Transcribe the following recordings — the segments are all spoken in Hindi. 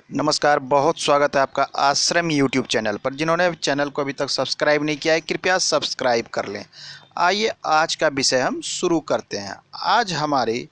नमस्कार, बहुत स्वागत है आपका आश्रम यूट्यूब चैनल पर। जिन्होंने चैनल को अभी तक सब्सक्राइब नहीं किया है, कृपया सब्सक्राइब कर लें। आइए आज का विषय हम शुरू करते हैं। आज हमारी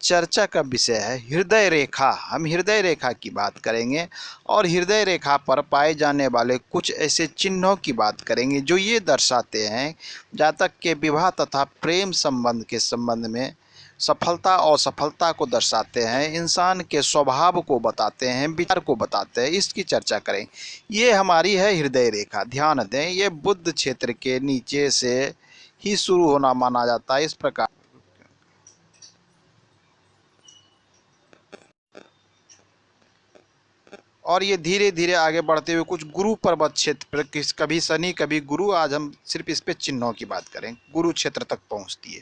चर्चा का विषय है हृदय रेखा। हम हृदय रेखा की बात करेंगे और हृदय रेखा पर पाए जाने वाले कुछ ऐसे चिन्हों की बात करेंगे जो ये दर्शाते हैं जातक के विवाह तथा प्रेम संबंध के संबंध में सफलता और असफलता को दर्शाते हैं, इंसान के स्वभाव को बताते हैं, विचार को बताते हैं। इसकी चर्चा करें। ये हमारी है हृदय रेखा। ध्यान दें, ये बुद्ध क्षेत्र के नीचे से ही शुरू होना माना जाता है। इस प्रकार और ये धीरे धीरे आगे बढ़ते हुए कुछ गुरु पर्वत क्षेत्र पर कभी शनि कभी गुरु, आज हम सिर्फ इस पे चिन्हों की बात करें, गुरु क्षेत्र तक पहुंचती है।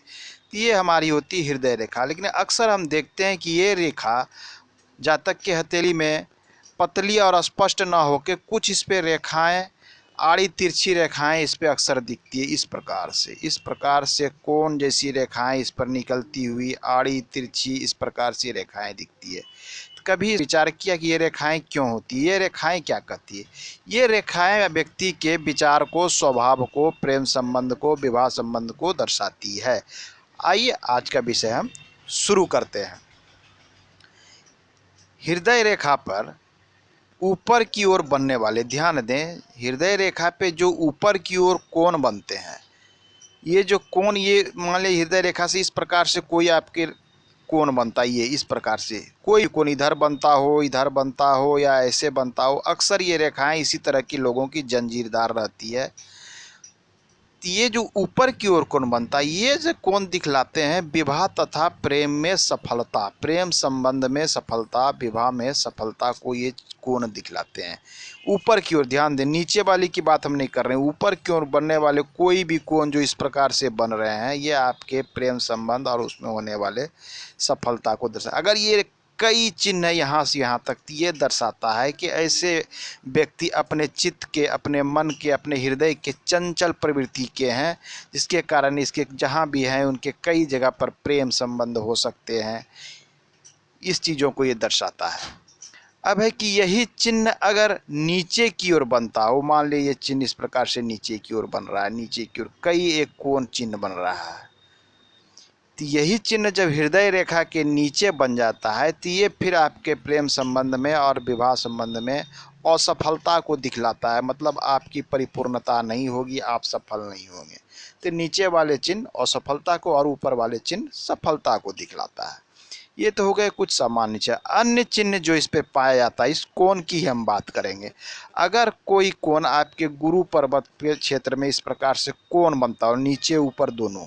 तो ये हमारी होती है हृदय रेखा। लेकिन अक्सर हम देखते हैं कि ये रेखा जातक के हथेली में पतली और स्पष्ट ना होकर कुछ इस पे रेखाएं, आड़ी तिरछी रेखाएं इस पे अक्सर दिखती है। इस प्रकार से कोण जैसी रेखाएं इस पर निकलती हुई आड़ी तिरछी इस प्रकार से रेखाएं दिखती है। कभी विचार किया कि ये रेखाएं क्यों होती है, ये रेखाएं क्या कहती है? ये रेखाएं व्यक्ति के विचार को, स्वभाव को, प्रेम संबंध को, विवाह संबंध को दर्शाती है। आइए आज का विषय हम शुरू करते हैं। हृदय रेखा पर ऊपर की ओर बनने वाले, ध्यान दें, हृदय रेखा पे जो ऊपर की ओर कोण बनते हैं, ये जो कोण, ये मान लीजिए हृदय रेखा से इस प्रकार से कोई आपके कोण बनता है, ये इस प्रकार से कोई कोण इधर बनता हो, इधर बनता हो या ऐसे बनता हो, अक्सर ये रेखाएं इसी तरह की लोगों की जंजीरदार रहती है। ये जो ऊपर की ओर कोण बनता है, ये जो कोण दिखलाते हैं विवाह तथा प्रेम में सफलता, प्रेम संबंध में सफलता, विवाह में सफलता को ये कोण दिखलाते हैं। ऊपर की ओर, ध्यान दें, नीचे वाली की बात हम नहीं कर रहे हैं। ऊपर की ओर बनने वाले कोई भी कोण जो इस प्रकार से बन रहे हैं, ये आपके प्रेम संबंध और उसमें होने वाले सफलता को दर्शा। अगर ये कई चिन्ह यहाँ से यहाँ तक, ये दर्शाता है कि ऐसे व्यक्ति अपने चित्त के, अपने मन के, अपने हृदय के चंचल प्रवृत्ति के हैं, जिसके कारण इसके जहाँ भी हैं उनके कई जगह पर प्रेम संबंध हो सकते हैं। इस चीज़ों को ये दर्शाता है। अब है कि यही चिन्ह अगर नीचे की ओर बनता हो, मान लीजिए ये चिन्ह इस प्रकार से नीचे की ओर बन रहा है, नीचे की ओर कई एक कोण चिन्ह बन रहा है, तो यही चिन्ह जब हृदय रेखा के नीचे बन जाता है तो ये फिर आपके प्रेम संबंध में और विवाह संबंध में असफलता को दिखलाता है। मतलब आपकी परिपूर्णता नहीं होगी, आप सफल नहीं होंगे। तो नीचे वाले चिन्ह असफलता को और ऊपर वाले चिन्ह सफलता को दिखलाता है। ये तो हो गए कुछ सामान्य चिन्ह। अन्य चिन्ह जो इस पे पाया जाता है, इस कोण की हम बात करेंगे। अगर कोई कोण आपके गुरु पर्वत के क्षेत्र में इस प्रकार से कोण बनता हो, नीचे ऊपर दोनों,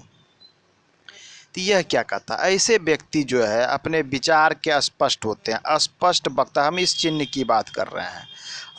तो यह क्या कहता है? ऐसे व्यक्ति जो है अपने विचार के स्पष्ट होते हैं, स्पष्ट वक्ता। हम इस चिन्ह की बात कर रहे हैं।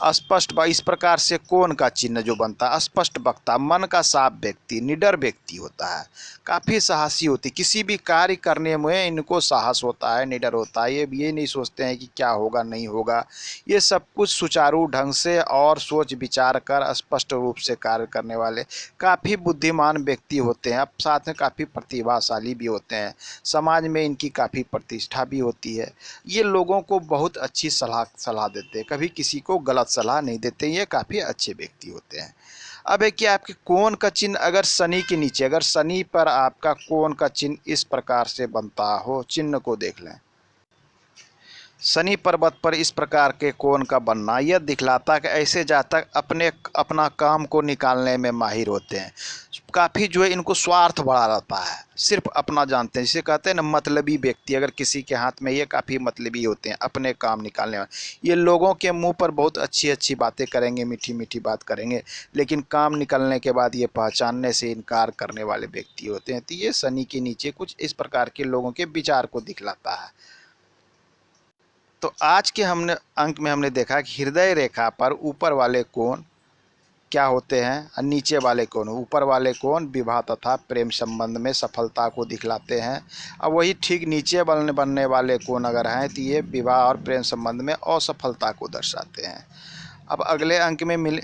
स्पष्ट, इस प्रकार से कोण का चिन्ह जो बनता है, स्पष्ट वक्ता, मन का साफ व्यक्ति, निडर व्यक्ति होता है, काफ़ी साहसी होती, किसी भी कार्य करने में इनको साहस होता है, निडर होता है। ये नहीं सोचते हैं कि क्या होगा नहीं होगा, ये सब कुछ सुचारू ढंग से और सोच विचार कर स्पष्ट रूप से कार्य करने वाले काफ़ी बुद्धिमान व्यक्ति होते हैं। अब साथ में काफ़ी प्रतिभाशाली भी होते हैं, समाज में इनकी काफ़ी प्रतिष्ठा भी होती है। ये लोगों को बहुत अच्छी सलाह देते हैं, कभी किसी को गलत सलाह नहीं देते। ये काफ़ी अच्छे व्यक्ति होते हैं। अब है कि आपके कोण का चिन्ह अगर शनि के नीचे, अगर शनि पर आपका कोण का चिन्ह इस प्रकार से बनता हो, चिन्ह को देख लें, शनि पर्वत पर इस प्रकार के कोण का बनना यह दिखलाता है कि ऐसे जातक अपना काम को निकालने में माहिर होते हैं। काफ़ी जो है इनको स्वार्थ बड़ा रहता है, सिर्फ अपना जानते हैं, जिसे कहते हैं ना मतलबी व्यक्ति। अगर किसी के हाथ में, ये काफ़ी मतलबी होते हैं, अपने काम निकालने वाले। ये लोगों के मुंह पर बहुत अच्छी अच्छी बातें करेंगे, मीठी मीठी बात करेंगे, लेकिन काम निकलने के बाद ये पहचानने से इनकार करने वाले व्यक्ति होते हैं। तो ये शनि के नीचे कुछ इस प्रकार के लोगों के विचार को दिखलाता है। तो आज के अंक में हमने देखा कि हृदय रेखा पर ऊपर वाले कोण क्या होते हैं और नीचे वाले कोण, ऊपर वाले कोण विवाह तथा प्रेम संबंध में सफलता को दिखलाते हैं, और वही ठीक नीचे बनने वाले कोण अगर हैं तो ये विवाह और प्रेम संबंध में असफलता को दर्शाते हैं। अब अगले अंक में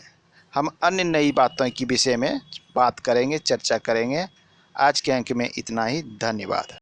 हम अन्य नई बातों की विषय में बात करेंगे, चर्चा करेंगे। आज के अंक में इतना ही। धन्यवाद।